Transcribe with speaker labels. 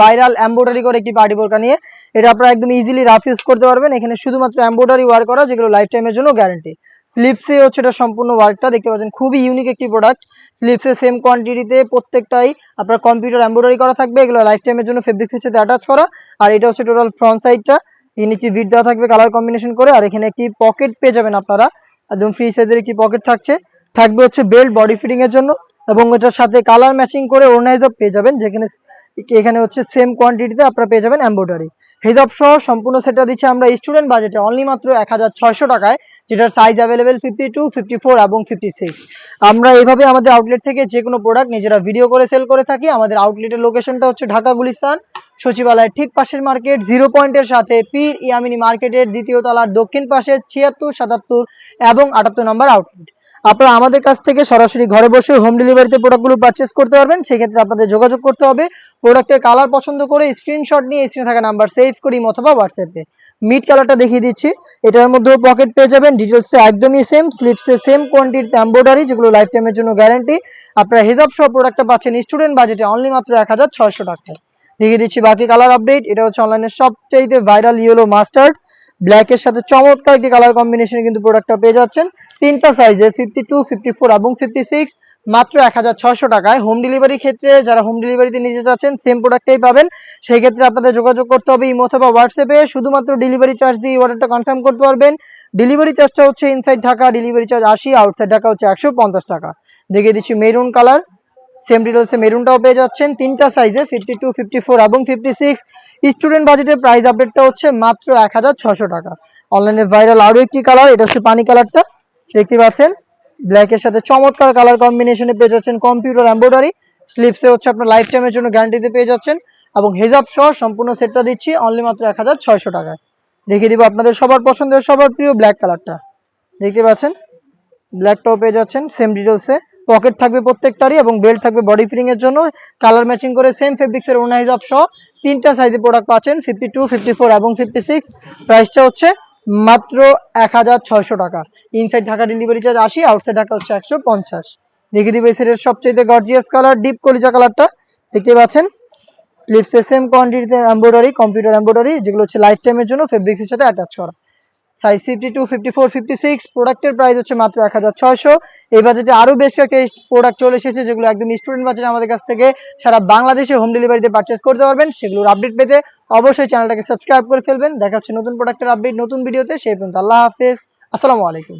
Speaker 1: Viral embroidery করে একটি party বোরকা নিয়ে। এটা আপনারা একদম ইজিলি রাফ ইউজ করতে পারবেন। এখানে শুধুমাত্র এমব্রয়ডারি ওয়ার্ক করা, যেগুলো লাইফ টাইমের জন্য গ্যারান্টি। স্লিপসে হচ্ছে এটা সম্পূর্ণ ওয়ার্কটা দেখতে পাচ্ছেন, খুবই ইউনিক একটি প্রোডাক্ট। স্লিপসে সেম কোয়ান্টিটিতে প্রত্যেকটাই আপনার কম্পিউটার এমব্রয়ডারি করা থাকবে। এগুলো লাইফ টাইমের জন্য ফেব্রিক্সের সাথে অ্যাটাচ করা। আর এটা হচ্ছে টোটাল ফ্রন্ট সাইডটা, এর নিচে ভিড দেওয়া থাকবে কালার কম্বিনেশন করে। আর এখানে একটি পকেট পেয়ে যাবেন আপনারা, একদম ফ্রি সাইজের একটি পকেট থাকবে হচ্ছে বেল্ট বডি ফিটিং এর জন্য। এবং এটার সাথে কালার ম্যাচিং করে ওড়নাইজও পেয়ে যাবেন, যেখানে এখানে হচ্ছে সেম কোয়ান্টিটিতে আপনারা পেয়ে যাবেন এমব্রয়ডারি। হিজাব সহ সম্পূর্ণ সেটটা দিচ্ছে আমরা স্টুডেন্ট বাজেটে অনলি মাত্র 1600 টাকায়, যেটার সাইজ অ্যাভেলেবেল 52, 54 এবং 56। আমরা এইভাবে আমাদের আউটলেট থেকে যে কোনো প্রোডাক্ট নিজেরা ভিডিও করে সেল করে থাকি। আমাদের আউটলেটের লোকেশনটা হচ্ছে ঢাকা গুলিস্তান সচিবালয়ের ঠিক পাশের মার্কেট, 0 পয়েন্টের সাথে পীর ইয়ামিনী মার্কেটের দ্বিতীয় তলার দক্ষিণ পাশে 76, 77 এবং 78 নম্বর আউটলেট। আপনারা আমাদের কাছ থেকে সরাসরি ঘরে বসে হোম ডেলিভারিতে প্রোডাক্টগুলো পারচেস করতে পারবেন। সেক্ষেত্রে আপনাদের যোগাযোগ করতে হবে, প্রোডাক্টের কালার পছন্দ করে স্ক্রিনশট নিয়ে স্ক্রিনে থাকা নাম্বার সেভ করি অথবা হোয়াটসঅ্যাপে। মিড কালারটা দেখিয়ে দিচ্ছি, এটার মধ্যেও পকেট পেয়ে যাবেন, ডিটেলসে একদমই সেম, স্লিপসে সেম কোয়ান্টিটিতে এমব্রয়ডারি, যেগুলো লাইফ টাইমের জন্য গ্যারান্টি। আপনারা হিজাব সহ প্রোডাক্টটা পাচ্ছেন স্টুডেন্ট বাজেটে অনলি মাত্র 1600 টাকায়। দেখিয়ে দিচ্ছি বাকি কালার আপডেট। এটা হচ্ছে অনলাইনে সবচেয়ে ভাইরাল ইয়েলো মাস্টার্ড ব্ল্যাকের সাথে চমৎকার একটি কালার কম্বিনেশনে কিন্তু প্রোডাক্টটা পেয়ে যাচ্ছেন। তিনটা সাইজে 52, 54 এবং 56, মাত্র 1600 টাকায়। হোম ডেলিভারি ক্ষেত্রে যারা হোম ডেলিভারিতে নিতে যাচ্ছেন সেম প্রোডাক্টটাই পাবেন। সেই ক্ষেত্রে আপনাদের যোগাযোগ করতে হবে ইমো অথবা হোয়াটসঅ্যাপে। শুধুমাত্র ডেলিভারি চার্জ দিয়ে অর্ডারটা কনফার্ম করতে পারবেন। ডেলিভারি চার্জটা হচ্ছে inside Dhaka delivery charge 80, outside Dhaka হচ্ছে 150 টাকা। দেখিয়ে দিচ্ছি মেরুন কালার, সেম ডিটেলসে মেরুনটাও পেয়ে যাচ্ছেন তিনটা সাইজে 52, 54 এবং 56। স্টুডেন্ট বাজেটের প্রাইস আপডেটটা হচ্ছে মাত্র 1600 টাকা। অনলাইনে ভাইরাল আরো একটি কালার, এটা হচ্ছে পানি কালারটা দেখতে পাচ্ছেন, ব্ল্যাকের সাথে চমৎকার কালার কম্বিনেশনে পেয়ে যাচ্ছেন কম্পিউটার এমব্রয়ডারি। স্লিপসে হচ্ছে আপনার লাইফ টাইমের জন্য গ্যারান্টিতে পেয়ে যাচ্ছেন। এবং হিজাব সহ সম্পূর্ণ সেটটা দিচ্ছি অনলি মাত্র 1600 টাকায়। দেখিয়ে দিব আপনাদের সবার পছন্দের সবার প্রিয় ব্ল্যাক কালারটা দেখতে পাচ্ছেন, ব্ল্যাকটাও পেয়ে যাচ্ছেন সেম ডিটেলসে। পকেট থাকবে প্রত্যেকটারই এবং বেল্ট থাকবে বডি ফিটিং এর জন্য। কালার ম্যাচিং করে সেম ফেব্রিক্সের ওড়না হিজাব সহ তিনটা সাইজে প্রোডাক্ট পাচ্ছেন 52, 54 এবং 56। প্রাইসটা হচ্ছে মাত্র 1600 টাকা। Inside Dhaka delivery charge 80, outside Dhaka হচ্ছে 150। দেখিয়ে দিবে এই সেটের সবচেয়ে গর্জিয়াস কালার ডিপ কলিজা কালারটা দেখতে পাচ্ছেন। স্লিপসে সেম কোয়ান্টিটিতে এমব্রয়ডারি, কম্পিউটার এমব্রয়ডারি, যেগুলো হচ্ছে লাইফ টাইমের জন্য ফেব্রিক্সের সাথে অ্যাটাচ করা। সাইজ 52, 54, 56। প্রোডাক্টের প্রাইস হচ্ছে মাত্র 1600। এই বাজেটে আরো বেশ কয়েকটা প্রোডাক্ট চলে এসেছে, যেগুলো একদম স্টুডেন্ট বাজেটে আমাদের কাছ থেকে সারা বাংলাদেশে হোম ডেলিভারিতে পারচেস করতে পারবেন। সেগুলোর আপডেট পেতে অবশ্যই চ্যানেলটাকে সাবস্ক্রাইব করে ফেলবেন। দেখা হচ্ছে নতুন প্রোডাক্টের আপডেট নতুন ভিডিওতে। সেই পর্যন্ত আল্লাহ হাফেজ, আসসালামু আলাইকুম।